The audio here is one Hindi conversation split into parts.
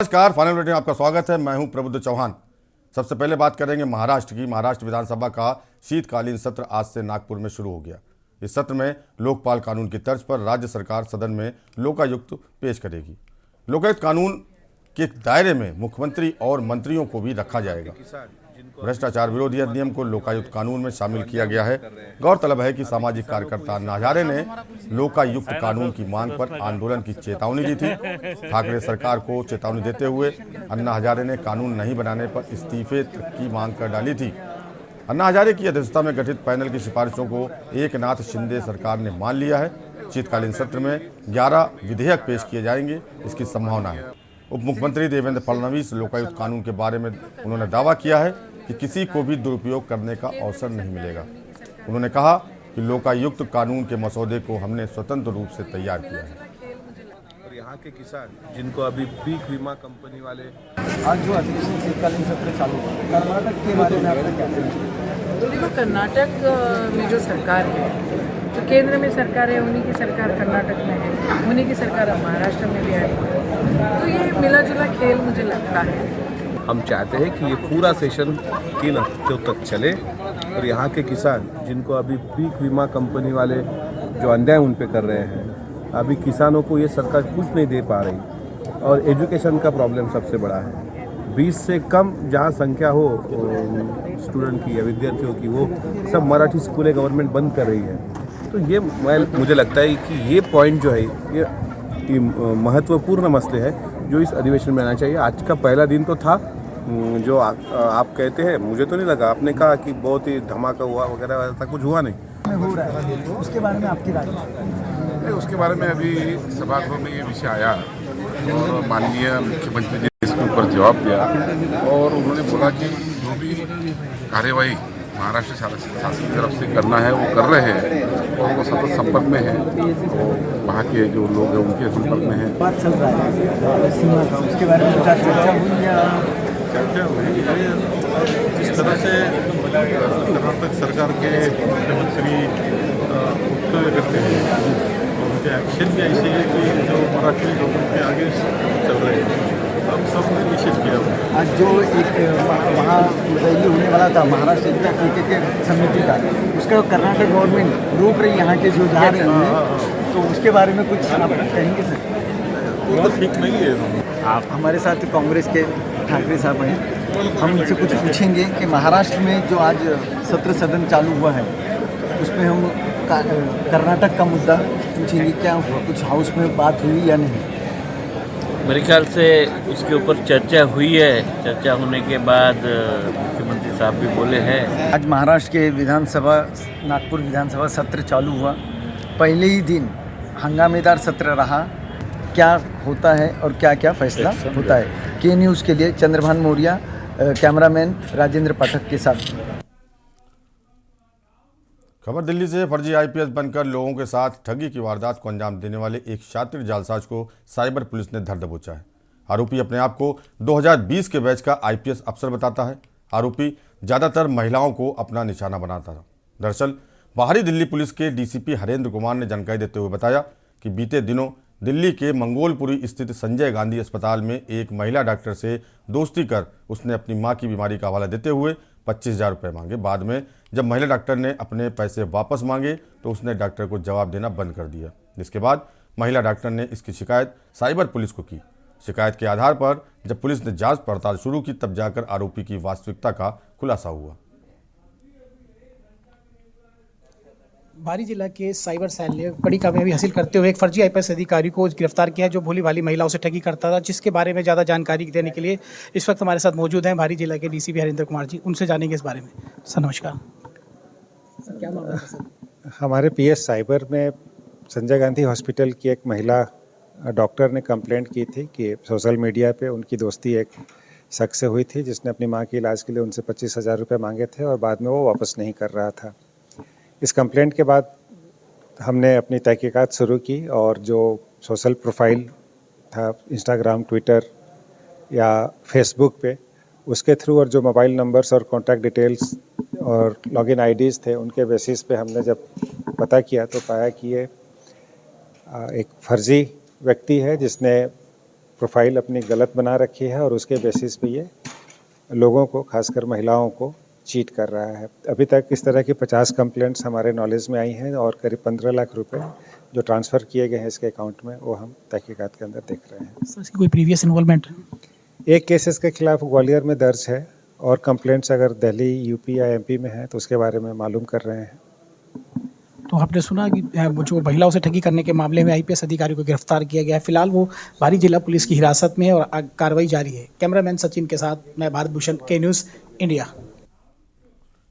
नमस्कार, फाइनल बुलेटिन में आपका स्वागत है। मैं हूं प्रबुद्ध चौहान। सबसे पहले बात करेंगे महाराष्ट्र की। महाराष्ट्र विधानसभा का शीतकालीन सत्र आज से नागपुर में शुरू हो गया। इस सत्र में लोकपाल कानून की तर्ज पर राज्य सरकार सदन में लोकायुक्त पेश करेगी। लोकायुक्त कानून के दायरे में मुख्यमंत्री और मंत्रियों को भी रखा जाएगा। भ्रष्टाचार विरोधी अधिनियम को लोकायुक्त कानून में शामिल किया गया है। गौरतलब है कि सामाजिक कार्यकर्ता अन्ना हजारे ने लोकायुक्त कानून की मांग पर आंदोलन की चेतावनी दी थी। ठाकरे सरकार को चेतावनी देते हुए अन्ना हजारे ने कानून नहीं बनाने पर इस्तीफे तक की मांग कर डाली थी। अन्ना हजारे की अध्यक्षता में गठित पैनल की सिफारिशों को एकनाथ शिंदे सरकार ने मान लिया है। शीतकालीन सत्र में 11 विधेयक पेश किए जाएंगे, इसकी संभावना है। उप मुख्यमंत्री देवेंद्र फडणवीस लोकायुक्त कानून के बारे में उन्होंने दावा किया है कि किसी को भी दुरुपयोग करने का अवसर नहीं मिलेगा। उन्होंने कहा कि लोकायुक्त कानून के मसौदे को हमने स्वतंत्र रूप से तैयार किया है। और यहाँ के किसान जिनको अभी पीक बीमा कंपनी वाले आज जो अधिवेशन शीतकालीन सत्र चालू हुआ, कर्नाटक के बारे में आपका क्या कहना है? देखो, कर्नाटक में जो सरकार है, जो केंद्र में सरकार है, उन्हीं की सरकार कर्नाटक में है, उन्हीं की सरकार अब महाराष्ट्र में भी आई है। तो ये मिला जुला खेल मुझे लगता है। हम चाहते हैं कि ये पूरा सेशन 3 हफ्तों तक चले और यहाँ के किसान जिनको अभी पीक बीमा कंपनी वाले जो अन्याय उन पे कर रहे हैं, अभी किसानों को ये सरकार कुछ नहीं दे पा रही। और एजुकेशन का प्रॉब्लम सबसे बड़ा है। 20 से कम जहाँ संख्या हो स्टूडेंट की या विद्यार्थियों की, वो सब मराठी स्कूलें गवर्नमेंट बंद कर रही है। तो ये मुझे लगता है कि ये पॉइंट जो है ये महत्वपूर्ण मसले हैं जो इस अधिवेशन में आना चाहिए। आज का पहला दिन तो था जो आप कहते हैं, मुझे तो नहीं लगा। आपने कहा कि बहुत ही धमाका हुआ वगैरह, ऐसा कुछ हुआ नहीं। हो रहा है, उसके बारे में आपकी राय? उसके बारे में अभी सभागृह में ये विषय आया और माननीय मुख्यमंत्री जी इसके ऊपर जवाब दिया और उन्होंने बोला कि जो भी कार्यवाही महाराष्ट्र शासन की तरफ से करना है वो कर रहे हैं और वो सतत संपर्क में है। तो वहाँ के जो लोग हैं उनके संपर्क में है। बात चल रहा है सीमा का, उसके बारे में क्या चर्चा हुई या चर्चा हुई? जिस तरह से कर्नाटक सरकार के मुख्यमंत्री वक्तव्य करते हैं और उनके एक्शन भी ऐसे है कि जो मराठी लोगों के आगे चल रहे हैं, हम सब ने निषेध किया। आज जो एक वहाँ रैली होने वाला था महाराष्ट्र एकता समिति का, उसका कर्नाटक गवर्नमेंट रोक रही, यहाँ के जो जा रहे हैं, तो उसके बारे में कुछ आप कहेंगे सर? वो तो ठीक नहीं है। आप हमारे साथ कांग्रेस के ठाकरे साहब हैं, हम उनसे कुछ पूछेंगे कि महाराष्ट्र में जो आज सत्र सदन चालू हुआ है उसमें हम कर्नाटक का मुद्दा पूछेंगे। क्या हुआ, कुछ हाउस में बात हुई या नहीं? मेरे ख्याल से उसके ऊपर चर्चा हुई है। चर्चा होने के बाद मुख्यमंत्री साहब भी बोले हैं। आज महाराष्ट्र के विधानसभा नागपुर विधानसभा सत्र चालू हुआ। पहले ही दिन हंगामेदार सत्र रहा। क्या होता है और क्या क्या फैसला होता है? के न्यूज़ के लिए चंद्रभान मौर्य, कैमरामैन राजेंद्र पाठक के साथ। खबर दिल्ली से। फर्जी आईपीएस बनकर लोगों के साथ ठगी की वारदात को अंजाम देने वाले एक शातिर जालसाज को साइबर पुलिस ने धर दबोचा है। आरोपी अपने आप को 2020 के बैच का आईपीएस अफसर बताता है। आरोपी ज़्यादातर महिलाओं को अपना निशाना बनाता था। दरअसल बाहरी दिल्ली पुलिस के डीसीपी हरेंद्र कुमार ने जानकारी देते हुए बताया कि बीते दिनों दिल्ली के मंगोलपुरी स्थित संजय गांधी अस्पताल में एक महिला डॉक्टर से दोस्ती कर उसने अपनी मां की बीमारी का हवाला देते हुए 25,000 रुपये मांगे। बाद में जब महिला डॉक्टर ने अपने पैसे वापस मांगे तो उसने डॉक्टर को जवाब देना बंद कर दिया, जिसके बाद महिला डॉक्टर ने इसकी शिकायत साइबर पुलिस को की। शिकायत के आधार पर जब पुलिस ने जांच पड़ताल शुरू की तब जाकर आरोपी की वास्तविकता का खुलासा हुआ। बारी जिला के साइबर सेल ने बड़ी कामयाबी हासिल करते हुए एक फर्जी आईपीएस अधिकारी को गिरफ्तार किया जो भोली भाली महिलाओं से ठगी करता था, जिसके बारे में ज़्यादा जानकारी देने के लिए इस वक्त हमारे साथ मौजूद हैं बारी जिला के डीसीपी हरेंद्र कुमार जी। उनसे जानेंगे इस बारे में। सर नमस्कार। सर क्या मामला है सर? हमारे पीएस साइबर में संजय गांधी हॉस्पिटल की एक महिला डॉक्टर ने कंप्लेंट की थी कि सोशल मीडिया पे उनकी दोस्ती एक शख्स से हुई थी जिसने अपनी मां के इलाज के लिए उनसे 25,000 रुपये मांगे थे और बाद में वो वापस नहीं कर रहा था। इस कंप्लेंट के बाद हमने अपनी तहकीकात शुरू की और जो सोशल प्रोफाइल था इंस्टाग्राम, ट्विटर या फेसबुक पे, उसके थ्रू और जो मोबाइल नंबर्स और कॉन्टैक्ट डिटेल्स और लॉगिन आईडीज़ थे उनके बेसिस पे हमने जब पता किया तो पाया कि ये एक फर्जी व्यक्ति है जिसने प्रोफाइल अपनी गलत बना रखी है और उसके बेसिस पे ये लोगों को, खासकर महिलाओं को चीट कर रहा है। अभी तक इस तरह की 50 कंप्लेंट्स हमारे नॉलेज में आई हैं और करीब 15 लाख रुपए जो ट्रांसफ़र किए गए हैं इसके अकाउंट में, वो हम तहकीकात के अंदर देख रहे हैं। सर, इसकी कोई प्रीवियस इन्वॉल्वमेंट? एक केस इसके खिलाफ ग्वालियर में दर्ज है और कंप्लेंट्स अगर दिल्ली, यूपी या एमपी में है तो उसके बारे में मालूम कर रहे हैं। तो आपने सुना कि जो महिलाओं से ठगी करने के मामले में आईपीएस अधिकारी को गिरफ्तार किया गया है। फिलहाल वो भारी जिला पुलिस की हिरासत में है और कार्रवाई जारी है। कैमरामैन सचिन के साथ मैं भारत भूषण, के news India.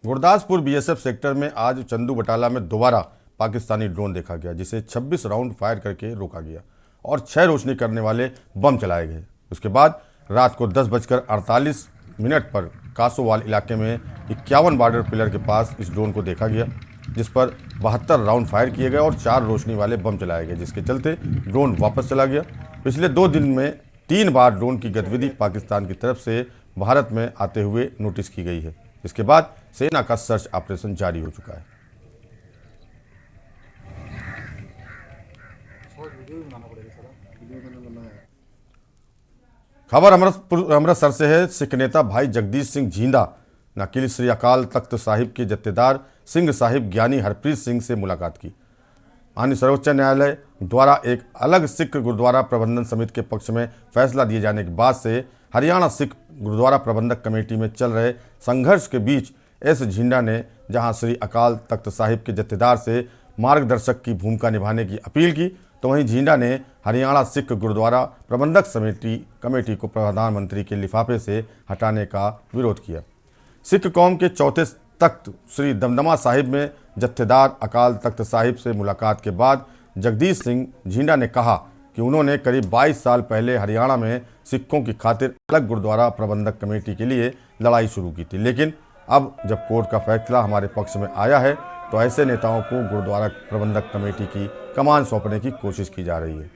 Gurdaspur BSF sector में आज चंदू बटाला में दोबारा पाकिस्तानी ड्रोन देखा गया, जिसे 26 राउंड फायर करके रोका गया और 6 रोशनी करने वाले बम चलाए गए। उसके बाद रात को 10:48 पर कासोवाल इलाके में 51 बॉर्डर पिलर के पास इस ड्रोन को देखा गया, जिस पर 72 राउंड फायर किए गए और 4 रोशनी वाले बम चलाए गए, जिसके चलते ड्रोन वापस चला गया। पिछले 2 दिन में 3 बार ड्रोन की गतिविधि पाकिस्तान की तरफ से भारत में आते हुए नोटिस की गई है। इसके बाद सेना का सर्च ऑपरेशन जारी हो चुका है। खबर अमृतसर से है। सिख नेता भाई जगदीश सिंह जींदा ने अकील श्री अकाल तख्त साहिब के जत्थेदार सिंह साहिब ज्ञानी हरप्रीत सिंह से मुलाकात की। माननीय सर्वोच्च न्यायालय द्वारा एक अलग सिख गुरुद्वारा प्रबंधन समिति के पक्ष में फैसला दिए जाने के बाद से हरियाणा सिख गुरुद्वारा प्रबंधक कमेटी में चल रहे संघर्ष के बीच एस झींडा ने जहां श्री अकाल तख्त साहिब के जत्थेदार से मार्गदर्शक की भूमिका निभाने की अपील की, तो वहीं झींडा ने हरियाणा सिख गुरुद्वारा प्रबंधक कमेटी को प्रधानमंत्री के लिफाफे से हटाने का विरोध किया। सिख कौम के चौथे तख्त श्री दमदमा साहिब में जत्थेदार अकाल तख्त साहिब से मुलाकात के बाद जगदीश सिंह झींडा ने कहा कि उन्होंने करीब 22 साल पहले हरियाणा में सिखों की खातिर अलग गुरुद्वारा प्रबंधक कमेटी के लिए लड़ाई शुरू की थी, लेकिन अब जब कोर्ट का फैसला हमारे पक्ष में आया है तो ऐसे नेताओं को गुरुद्वारा प्रबंधक कमेटी की कमान सौंपने की कोशिश की जा रही है।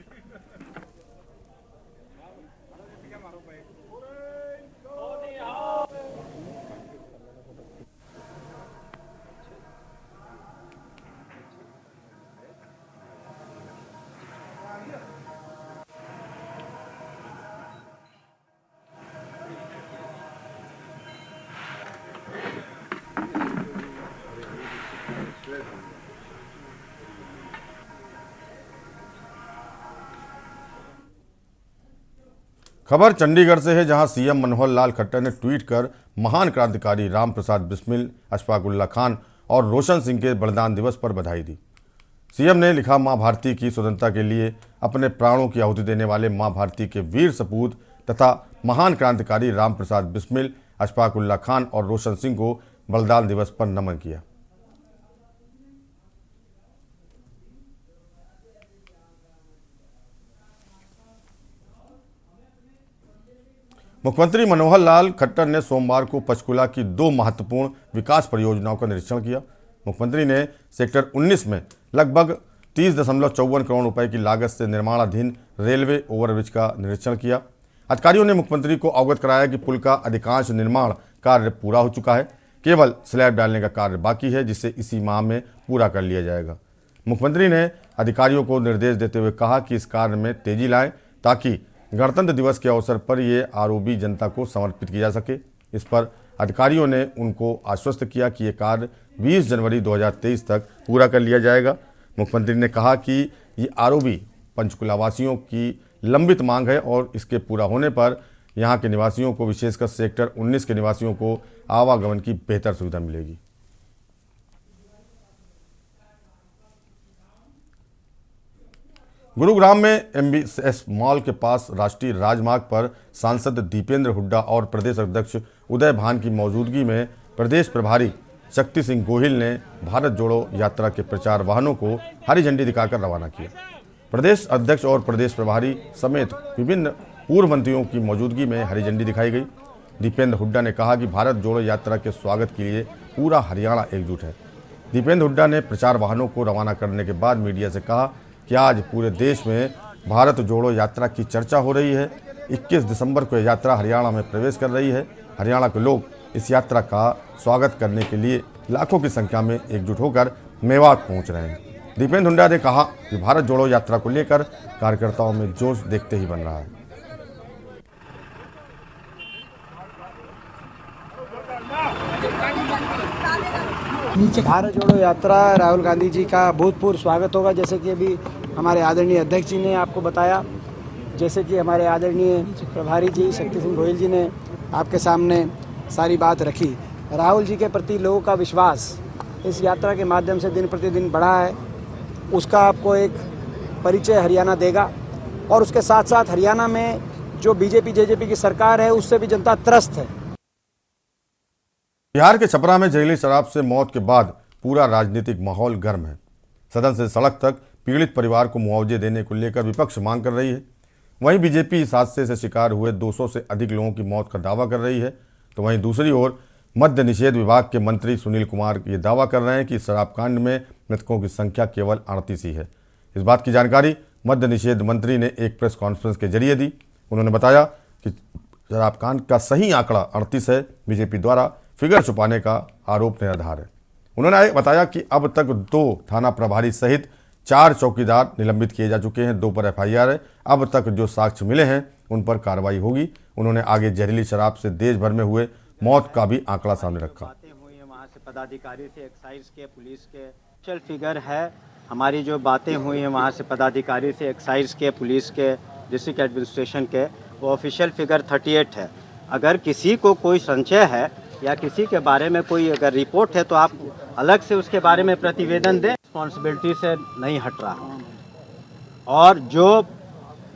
खबर चंडीगढ़ से है, जहां सीएम मनोहर लाल खट्टर ने ट्वीट कर महान क्रांतिकारी रामप्रसाद बिस्मिल, अशफाक उल्ला खान और रोशन सिंह के बलिदान दिवस पर बधाई दी। सीएम ने लिखा, मां भारती की स्वतंत्रता के लिए अपने प्राणों की आहुति देने वाले मां भारती के वीर सपूत तथा महान क्रांतिकारी रामप्रसाद बिस्मिल, अशफाक उल्ला खान और रोशन सिंह को बलिदान दिवस पर नमन किया। मुख्यमंत्री मनोहर लाल खट्टर ने सोमवार को पंचकुला की 2 महत्वपूर्ण विकास परियोजनाओं का निरीक्षण किया। मुख्यमंत्री ने सेक्टर 19 में लगभग 30.54 करोड़ रुपए की लागत से निर्माणाधीन रेलवे ओवरब्रिज का निरीक्षण किया। अधिकारियों ने मुख्यमंत्री को अवगत कराया कि पुल का अधिकांश निर्माण कार्य पूरा हो चुका है, केवल स्लैब डालने का कार्य बाकी है, जिसे इसी माह में पूरा कर लिया जाएगा। मुख्यमंत्री ने अधिकारियों को निर्देश देते हुए कहा कि इस कार्य में तेजी लाएं ताकि गणतंत्र दिवस के अवसर पर ये आरओबी जनता को समर्पित किया जा सके। इस पर अधिकारियों ने उनको आश्वस्त किया कि ये कार्य 20 जनवरी 2023 तक पूरा कर लिया जाएगा। मुख्यमंत्री ने कहा कि ये आरओबी पंचकुला वासियों की लंबित मांग है और इसके पूरा होने पर यहाँ के निवासियों को, विशेषकर सेक्टर 19 के निवासियों को आवागमन की बेहतर सुविधा मिलेगी। गुरुग्राम में MBS मॉल के पास राष्ट्रीय राजमार्ग पर सांसद दीपेंद्र हुड्डा और प्रदेश अध्यक्ष उदय भान की मौजूदगी में प्रदेश प्रभारी शक्ति सिंह गोहिल ने भारत जोड़ो यात्रा के प्रचार वाहनों को हरी झंडी दिखाकर रवाना किया। प्रदेश अध्यक्ष और प्रदेश प्रभारी समेत विभिन्न पूर्व मंत्रियों की मौजूदगी में हरी झंडी दिखाई गई। दीपेंद्र हुड्डा ने कहा कि भारत जोड़ो यात्रा के स्वागत के लिए पूरा हरियाणा एकजुट है। दीपेंद्र हुड्डा ने प्रचार वाहनों को रवाना करने के बाद मीडिया से कहा कि आज पूरे देश में भारत जोड़ो यात्रा की चर्चा हो रही है। 21 दिसंबर को यह यात्रा हरियाणा में प्रवेश कर रही है। हरियाणा के लोग इस यात्रा का स्वागत करने के लिए लाखों की संख्या में एकजुट होकर मेवात पहुंच रहे हैं। दीपेंद्र हुड्डा ने कहा कि भारत जोड़ो यात्रा को लेकर कार्यकर्ताओं में जोश देखते ही बन रहा है। भारत जोड़ो यात्रा राहुल गांधी जी का भूतपूर्व स्वागत होगा, जैसे कि अभी हमारे आदरणीय अध्यक्ष जी ने आपको बताया, जैसे कि हमारे आदरणीय प्रभारी जी शक्ति सिंह गोयल जी ने आपके सामने सारी बात रखी। राहुल जी के प्रति लोगों का विश्वास इस यात्रा के माध्यम से दिन प्रतिदिन बढ़ा है, उसका आपको एक परिचय हरियाणा देगा। और उसके साथ साथ हरियाणा में जो बीजेपी जेजेपी की सरकार है उससे भी जनता त्रस्त है। बिहार के छपरा में जहरीली शराब से मौत के बाद पूरा राजनीतिक माहौल गर्म है। सदन से सड़क तक पीड़ित परिवार को मुआवजे देने को लेकर विपक्ष मांग कर रही है। वहीं बीजेपी इस हादसे से शिकार हुए 200 से अधिक लोगों की मौत का दावा कर रही है, तो वहीं दूसरी ओर मद्य निषेध विभाग के मंत्री सुनील कुमार ये दावा कर रहे हैं कि शराबकांड में मृतकों की संख्या केवल 38 ही है। इस बात की जानकारी मद्य निषेध मंत्री ने एक प्रेस कॉन्फ्रेंस के जरिए दी। उन्होंने बताया कि शराबकांड का सही आंकड़ा 38 है, बीजेपी द्वारा फिगर छुपाने का आरोप निराधार है। उन्होंने बताया कि अब तक 2 थाना प्रभारी सहित 4 चौकीदार निलंबित किए जा चुके हैं, 2 पर FIR है। अब तक जो साक्ष्य मिले हैं उन पर कार्रवाई होगी। उन्होंने आगे जहरीली शराब से देश भर में हुए मौत का भी आंकड़ा सामने रखा। वहाँ से पदाधिकारी से एक्साइज के पुलिस के ऑफिशियल फिगर है, हमारी जो बातें हुई हैं वहाँ से पदाधिकारी से एक्साइज के पुलिस के डिस्ट्रिक्ट एडमिनिस्ट्रेशन के, वो ऑफिशियल फिगर 38 है। अगर किसी को कोई संशय है या किसी के बारे में कोई अगर रिपोर्ट है तो आप अलग से उसके बारे में प्रतिवेदन दें। रिस्पॉन्सिबिलिटी से नहीं हट रहा। और जो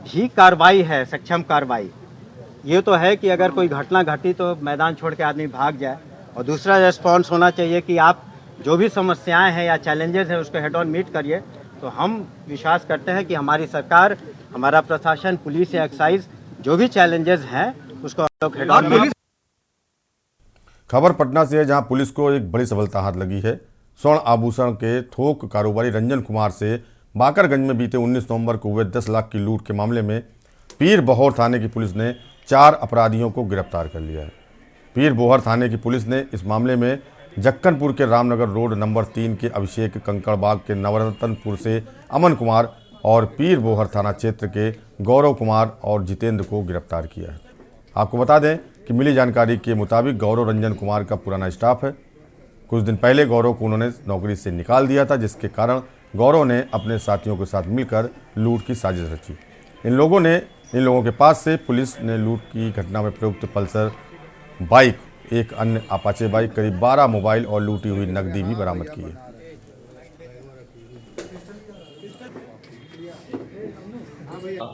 भी कार्रवाई है, सक्षम कार्रवाई, ये तो है कि अगर कोई घटना घटी तो मैदान छोड़ के आदमी भाग जाए, और दूसरा रेस्पॉन्स होना चाहिए कि आप जो भी समस्याएं हैं या चैलेंजेस हैं उसको हेड ऑन मीट करिए। तो हम विश्वास करते हैं कि हमारी सरकार, हमारा प्रशासन, पुलिस या एक्साइज जो भी चैलेंजेस हैं उसको हम लोग हेड ऑन मीट। खबर पटना से है, जहां पुलिस को एक बड़ी सफलता हाथ लगी है। स्वर्ण आभूषण के थोक कारोबारी रंजन कुमार से बाकरगंज में बीते 19 नवंबर को हुए 10 लाख की लूट के मामले में पीर बहोर थाने की पुलिस ने 4 अपराधियों को गिरफ्तार कर लिया है। पीर बोहर थाने की पुलिस ने इस मामले में जक्कनपुर के रामनगर रोड नंबर 3 के अभिषेक, कंकड़बाग के नवरत्नपुर से अमन कुमार और पीर बोहर थाना क्षेत्र के गौरव कुमार और जितेंद्र को गिरफ्तार किया है। आपको बता दें कि मिली जानकारी के मुताबिक गौरव रंजन कुमार का पुराना स्टाफ है। कुछ दिन पहले गौरव को उन्होंने नौकरी से निकाल दिया था, जिसके कारण गौरव ने अपने साथियों के साथ मिलकर लूट की साजिश रची। इन लोगों के पास से पुलिस ने लूट की घटना में प्रयुक्त पल्सर बाइक, एक अन्य अपाचे बाइक, करीब 12 मोबाइल और लूटी हुई नकदी भी बरामद की है।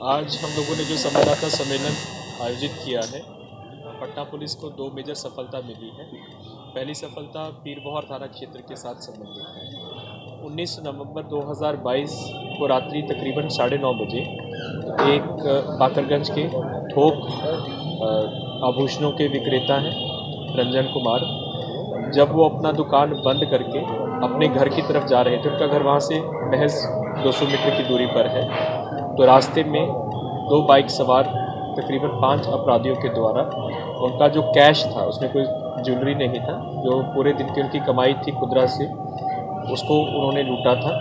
आज हम लोगों ने जो संवाददाता सम्मेलन आयोजित किया है, पटना पुलिस को 2 मेजर सफलता मिली है। पहली सफलता पीरबोहर थाना क्षेत्र के साथ संबंधित है। 19 नवंबर 2022 को रात्रि तकरीबन 9:30 बजे एक बाकरगंज के थोक आभूषणों के विक्रेता हैं रंजन कुमार, जब वो अपना दुकान बंद करके अपने घर की तरफ जा रहे थे, उनका घर वहाँ से महज 200 मीटर की दूरी पर है, तो रास्ते में 2 बाइक सवार तकरीबन 5 अपराधियों के द्वारा उनका जो कैश था, उसमें कोई ज्वेलरी नहीं था, जो पूरे दिन की उनकी कमाई थी खुदरा से, उसको उन्होंने लूटा था।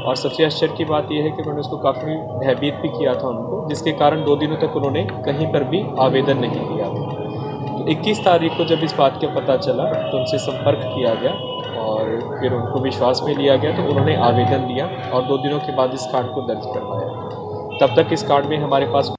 और सबसे आश्चर्य की बात यह है कि उन्होंने उसको काफ़ी भयभीत भी किया था उनको, जिसके कारण 2 दिनों तक उन्होंने कहीं पर भी आवेदन नहीं दिया था। तो 21 तारीख को जब इस बात का पता चला तो उनसे संपर्क किया गया और फिर उनको विश्वास में लिया गया, तो उन्होंने आवेदन दिया और 2 दिनों के बाद इस कांड को दर्ज करवाया। तब तक इस कांड में हमारे पास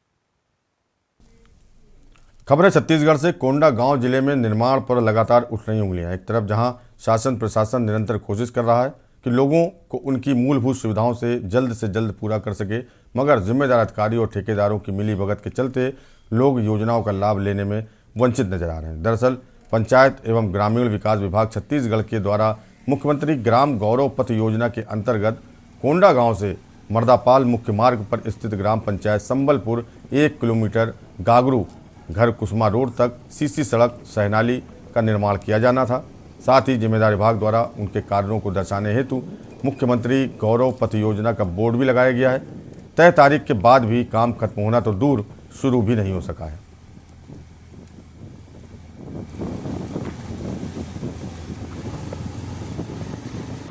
खबर है छत्तीसगढ़ से। कोंडा गांव जिले में निर्माण पर लगातार उठ रही उंगलियां। एक तरफ जहां शासन प्रशासन निरंतर कोशिश कर रहा है कि लोगों को उनकी मूलभूत सुविधाओं से जल्द पूरा कर सके, मगर जिम्मेदार अधिकारियों और ठेकेदारों की मिलीभगत के चलते लोग योजनाओं का लाभ लेने में वंचित नजर आ रहे हैं। दरअसल पंचायत एवं ग्रामीण विकास विभाग छत्तीसगढ़ के द्वारा मुख्यमंत्री ग्राम गौरव पथ योजना के अंतर्गत कोंडा गाँव से मर्दापाल मुख्य मार्ग पर स्थित ग्राम पंचायत संबलपुर 1 किलोमीटर गागरू घर कुसुमा रोड तक सीसी सड़क सहनाली का निर्माण किया जाना था। साथ ही जिम्मेदार विभाग द्वारा उनके कार्यों को दर्शाने हेतु मुख्यमंत्री गौरव पथ योजना का बोर्ड भी लगाया गया है। तय तारीख के बाद भी काम खत्म होना तो दूर, शुरू भी नहीं हो सका है।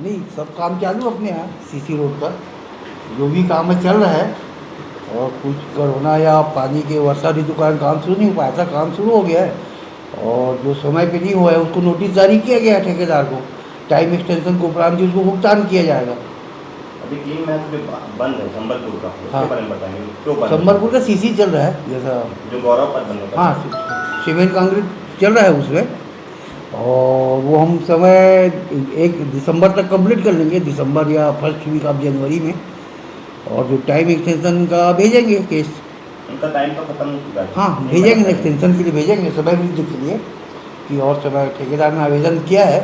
नहीं, सब काम चालू अपने यहाँ सीसी रोड पर जो भी काम है चल रहा है, और कुछ कोरोना या पानी के वर्षा ऋतु कारण काम शुरू नहीं हो पाया था, काम शुरू हो गया है। और जो समय पे नहीं हुआ है उसको नोटिस जारी किया गया है ठेकेदार को। टाइम एक्सटेंशन के उपरांत ही उसको भुगतान किया जाएगा। अभी 3 मैच में बंद है संबलपुर का, उसके बारे में बताएंगे क्यों बंद है? संबलपुर का सीसी चल रहा है जैसा जो गौरव पर बंद होता है। हाँ, सीमेंट कंक्रीट चल रहा है उसमें, और वो हम समय 1 दिसंबर तक कंप्लीट कर लेंगे, दिसंबर या फर्स्ट वीक ऑफ जनवरी में। और जो टाइम एक्सटेंशन का भेजेंगे केस, उनका टाइम तो खत्म हो चुका है। हाँ भेजेंगे, एक्सटेंशन के लिए भेजेंगे, समय वृद्धि के लिए कि और समय ठेकेदार ने आवेदन किया है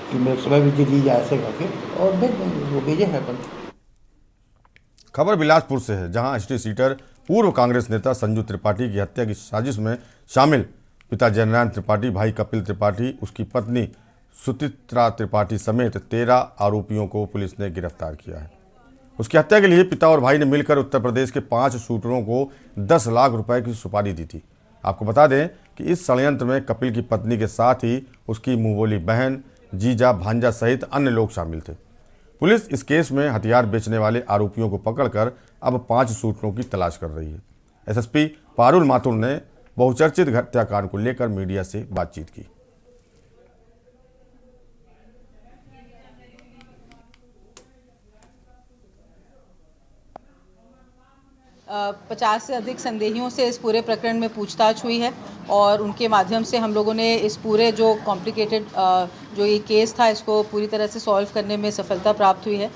कि मेरे समय वृद्धि दी जाए ऐसे करके, और भेज देंगे, वो भेजे हैं अपन। खबर बिलासपुर से है, जहां एसटी सीटर पूर्व कांग्रेस नेता संजू त्रिपाठी की हत्या की साजिश में शामिल पिता जयनारायण त्रिपाठी, भाई कपिल त्रिपाठी, उसकी पत्नी सुचित्रा त्रिपाठी समेत 13 आरोपियों को पुलिस ने गिरफ्तार किया है। उसकी हत्या के लिए पिता और भाई ने मिलकर उत्तर प्रदेश के 5 शूटरों को 10 लाख रुपए की सुपारी दी थी। आपको बता दें कि इस षड्यंत्र में कपिल की पत्नी के साथ ही उसकी मुंहबोली बहन, जीजा, भांजा सहित अन्य लोग शामिल थे। पुलिस इस केस में हथियार बेचने वाले आरोपियों को पकड़कर अब 5 शूटरों की तलाश कर रही है। एसएसपी पारुल माथुर ने बहुचर्चित हत्याकांड को लेकर मीडिया से बातचीत की। 50 से अधिक संदेहियों से इस पूरे प्रकरण में पूछताछ हुई है और उनके माध्यम से हम लोगों ने इस पूरे जो कॉम्प्लिकेटेड जो ये केस था इसको पूरी तरह से सॉल्व करने में सफलता प्राप्त हुई है।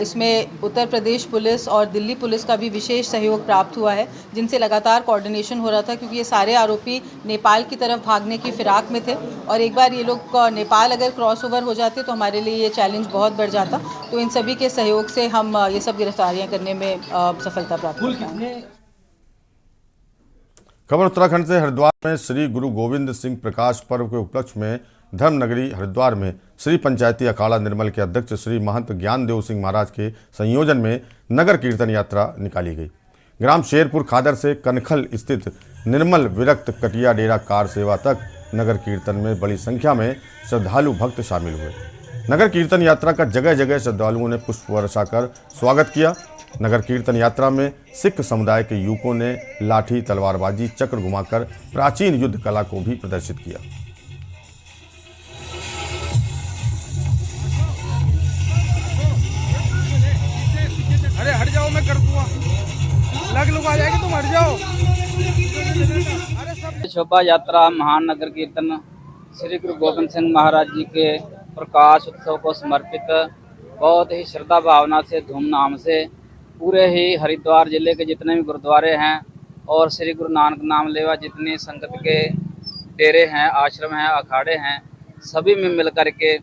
इसमें उत्तर प्रदेश पुलिस और दिल्ली पुलिस का भी विशेष सहयोग प्राप्त हुआ है, जिनसे लगातार कोऑर्डिनेशन हो रहा था, क्योंकि ये सारे आरोपी नेपाल की तरफ भागने की फिराक में थे और एक बार ये लोग नेपाल अगर क्रॉस ओवर हो जाते तो हमारे लिए ये चैलेंज बहुत बढ़ जाता। तो इन सभी के सहयोग से हम ये सब गिरफ्तारियाँ करने में सफलता प्राप्त हुई है। खबर उत्तराखंड से हरिद्वार में श्री गुरु गोविंद सिंह प्रकाश पर्व के उपलक्ष्य में धर्मनगरी हरिद्वार में श्री पंचायती अखाड़ा निर्मल के अध्यक्ष श्री महंत ज्ञानदेव सिंह महाराज के संयोजन में नगर कीर्तन यात्रा निकाली गई। ग्राम शेरपुर खादर से कनखल स्थित निर्मल विरक्त कटिया डेरा कार सेवा तक नगर कीर्तन में बड़ी संख्या में श्रद्धालु भक्त शामिल हुए। नगर कीर्तन यात्रा का जगह जगह श्रद्धालुओं ने पुष्प वर्षा कर स्वागत किया। नगर कीर्तन यात्रा में सिख समुदाय के युवकों ने लाठी, तलवारबाजी, चक्र घुमाकर प्राचीन युद्ध कला को भी प्रदर्शित किया। अरे हट जाओ, मैं कर दूंगा, लग आ जाएगी, तुम हट जाओ। शोभा यात्रा महान नगर कीर्तन श्री गुरु गोविंद सिंह महाराज जी के प्रकाश उत्सव को समर्पित बहुत ही श्रद्धा भावना से धूमधाम से पूरे ही हरिद्वार जिले के जितने भी गुरुद्वारे हैं और श्री गुरु नानक नाम लेवा जितने संगत के डेरे हैं, आश्रम हैं, अखाड़े हैं, सभी में मिल कर के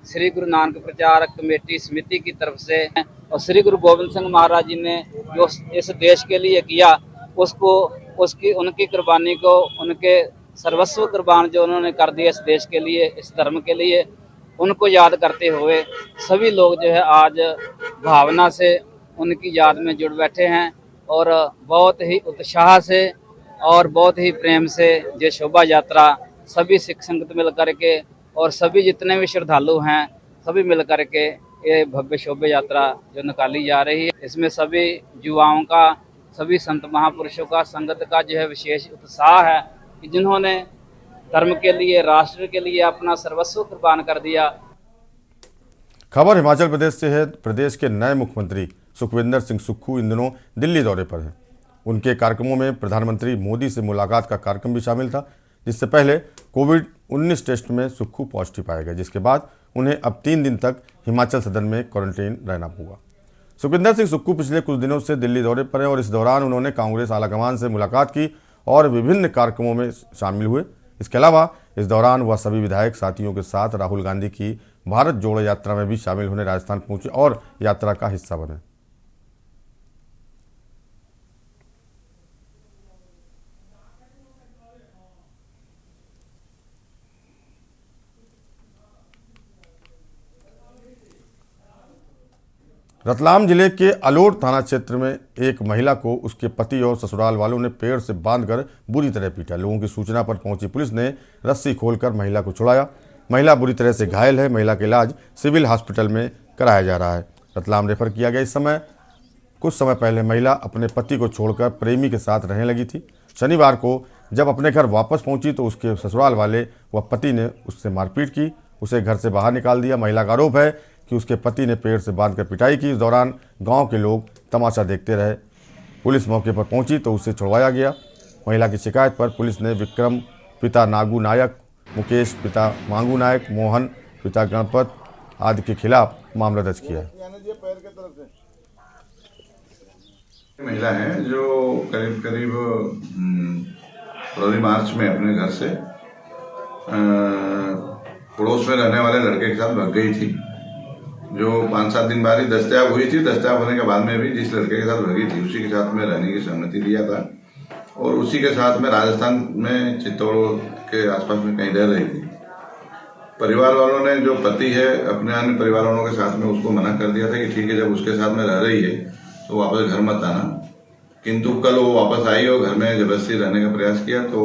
श्री गुरु नानक प्रचारक कमेटी समिति की तरफ से और श्री गुरु गोविंद सिंह महाराज जी ने जो इस देश के लिए किया उसको उनकी कुर्बानी को, उनके सर्वस्व कुर्बान जो उन्होंने कर दिया इस देश के लिए, इस धर्म के लिए, उनको याद करते हुए सभी लोग जो है आज भावना से उनकी याद में जुड़ बैठे हैं और बहुत ही उत्साह से और बहुत ही प्रेम से ये शोभा यात्रा सभी सिख संगत मिल करके और सभी जितने भी श्रद्धालु हैं सभी मिल करके ये भव्य शोभा यात्रा जो निकाली जा रही है, इसमें सभी युवाओं का, सभी संत महापुरुषों का, संगत का जो है विशेष उत्साह है कि जिन्होंने धर्म के लिए, राष्ट्र के लिए अपना सर्वस्व कुर्बान कर दिया। खबर हिमाचल प्रदेश से है। प्रदेश के नए मुख्यमंत्री सुखविंदर सिंह सुक्खू इन दिनों दिल्ली दौरे पर हैं। उनके कार्यक्रमों में प्रधानमंत्री मोदी से मुलाकात का कार्यक्रम भी शामिल था, जिससे पहले कोविड-19 टेस्ट में सुक्खू पॉजिटिव पाए गए, जिसके बाद उन्हें अब 3 दिन तक हिमाचल सदन में क्वारंटीन रहना होगा। सुखविंदर सिंह सुक्खू पिछले कुछ दिनों से दिल्ली दौरे पर हैं और इस दौरान उन्होंने कांग्रेस आलाकमान से मुलाकात की और विभिन्न कार्यक्रमों में शामिल हुए। इसके अलावा इस दौरान वह सभी विधायक साथियों के साथ राहुल गांधी की भारत जोड़ो यात्रा में भी शामिल होने राजस्थान पहुंचे और यात्रा का हिस्सा बने। रतलाम जिले के अलोट थाना क्षेत्र में एक महिला को उसके पति और ससुराल वालों ने पेड़ से बांधकर बुरी तरह पीटा। लोगों की सूचना पर पहुंची पुलिस ने रस्सी खोलकर महिला को छुड़ाया। महिला बुरी तरह से घायल है। महिला का इलाज सिविल हॉस्पिटल में कराया जा रहा है। रतलाम रेफर किया गया। इस समय कुछ समय पहले महिला अपने पति को छोड़कर प्रेमी के साथ रहने लगी थी। शनिवार को जब अपने घर वापस पहुंची तो उसके ससुराल वाले व पति ने उससे मारपीट की, उसे घर से बाहर निकाल दिया। महिला का आरोप है कि उसके पति ने पेड़ से बांधकर पिटाई की। इस दौरान गांव के लोग तमाशा देखते रहे। पुलिस मौके पर पहुंची तो उसे छुड़वाया गया। महिला की शिकायत पर पुलिस ने विक्रम पिता नागू नायक, मुकेश पिता मांगू नायक, मोहन पिता गणपत आदि के खिलाफ मामला दर्ज किया है। महिला है जो करीब फरवरी मार्च में अपने घर से पड़ोस में रहने वाले लड़के के साथ भाग गई थी, जो 5-7 दिन बाद ही दस्तयाब हुई थी। दस्तयाब होने के बाद में भी जिस लड़के के साथ भागी थी उसी के साथ में रहने की सहमति लिया था और उसी के साथ में राजस्थान में चित्तौड़ के आसपास में कहीं रह रही थी। परिवार वालों ने, जो पति है, अपने अन्य परिवार वालों के साथ में उसको मना कर दिया था कि ठीक है, जब उसके साथ में रह रही है तो वापस घर मत आना। किंतु कल वो वापस आई और घर में जबरदस्ती रहने का प्रयास किया तो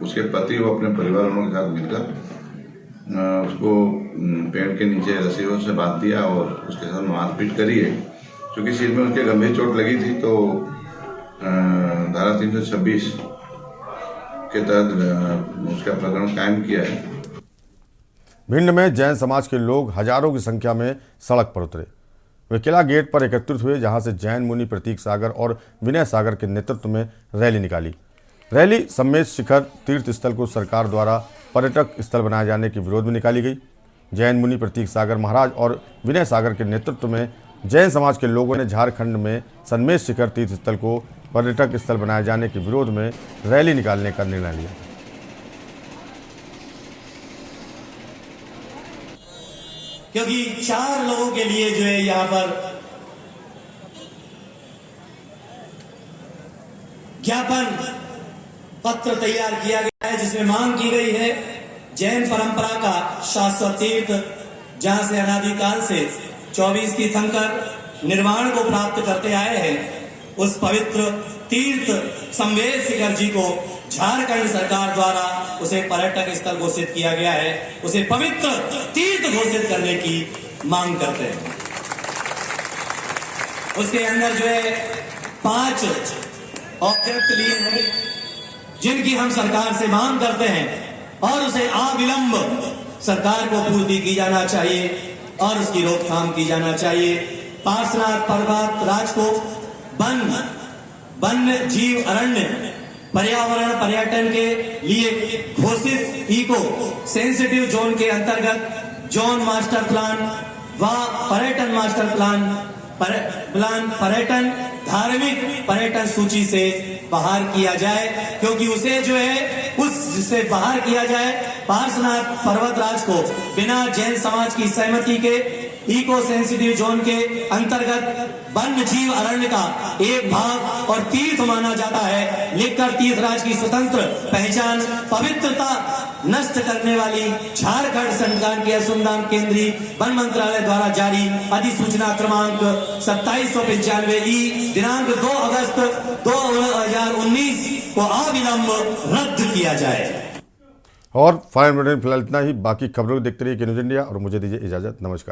उसके पति वो अपने परिवार वालों के साथ मिलकर उसको पेड़ के नीचे रस्सियों से बांध दिया और उसके साथ मारपीट करी है। क्योंकि सिर में उसके गंभीर चोट लगी थी तो धारा 326 के तहत उसका प्रकरण कायम किया है। भिंड में जैन समाज के लोग हजारों की संख्या में सड़क पर उतरे। वे किला गेट पर एकत्रित हुए, जहां से जैन मुनि प्रतीक सागर और विनय सागर के नेतृत्व में रैली निकाली। रैली सम्मेद शिखर तीर्थ स्थल को सरकार द्वारा पर्यटक स्थल बनाए जाने के विरोध में निकाली गई। जैन मुनि प्रतीक सागर महाराज और विनय सागर के नेतृत्व में जैन समाज के लोगों ने झारखंड में सम्मेद शिखर तीर्थ स्थल को पर्यटक स्थल बनाए जाने के विरोध में रैली निकालने का निर्णय लिया। क्योंकि 4 लोगों के लिए जो है यहाँ पर ज्ञापन पत्र तैयार किया गया है, जिसमें मांग की गई है जैन परंपरा का शाश्वत तीर्थ, जहां से अनादिकाल से 24 तीर्थंकर निर्वाण को प्राप्त करते आए हैं, उस पवित्र तीर्थ सम्मेद शिखर जी को झारखंड सरकार द्वारा उसे पर्यटक स्थल घोषित किया गया है, उसे पवित्र तीर्थ घोषित करने की मांग करते हैं। उसके अंदर जो है 5 ऑब्जेक्ट लिए हैं जिनकी हम सरकार से मांग करते हैं और उसे अविलंब सरकार को पूर्ति की जाना चाहिए और उसकी रोकथाम की जाना चाहिए। पार्श्वनाथ पर्वत राज को वन्य जीव अरण्य पर्यावरण पर्यटन के लिए घोषित इको सेंसिटिव जोन के अंतर्गत जोन मास्टर प्लान व पर्यटन मास्टर प्लान पर्यटन धार्मिक पर्यटन सूची से बाहर किया जाए, क्योंकि उसे जो है उससे बाहर किया जाए। पार्श्वनाथ पर्वतराज को बिना जैन समाज की सहमति के इको सेंसिटिव जोन के अंतर्गत वन्य जीव अरण्य का एक भाग और तीर्थ माना जाता है, लिखकर तीर्थराज की स्वतंत्र पहचान पवित्रता नष्ट करने वाली झारखंड सरकार के अनुसंधान केंद्रीय वन मंत्रालय द्वारा जारी अधिसूचना क्रमांक 2795 दिनांक 2 अगस्त 2019 को अविलंब रद्द किया जाए। और फाइनल फिलहाल इतना ही। बाकी खबरों को देखते रहिए न्यूज़ इंडिया और मुझे दीजिए इजाजत। नमस्कार।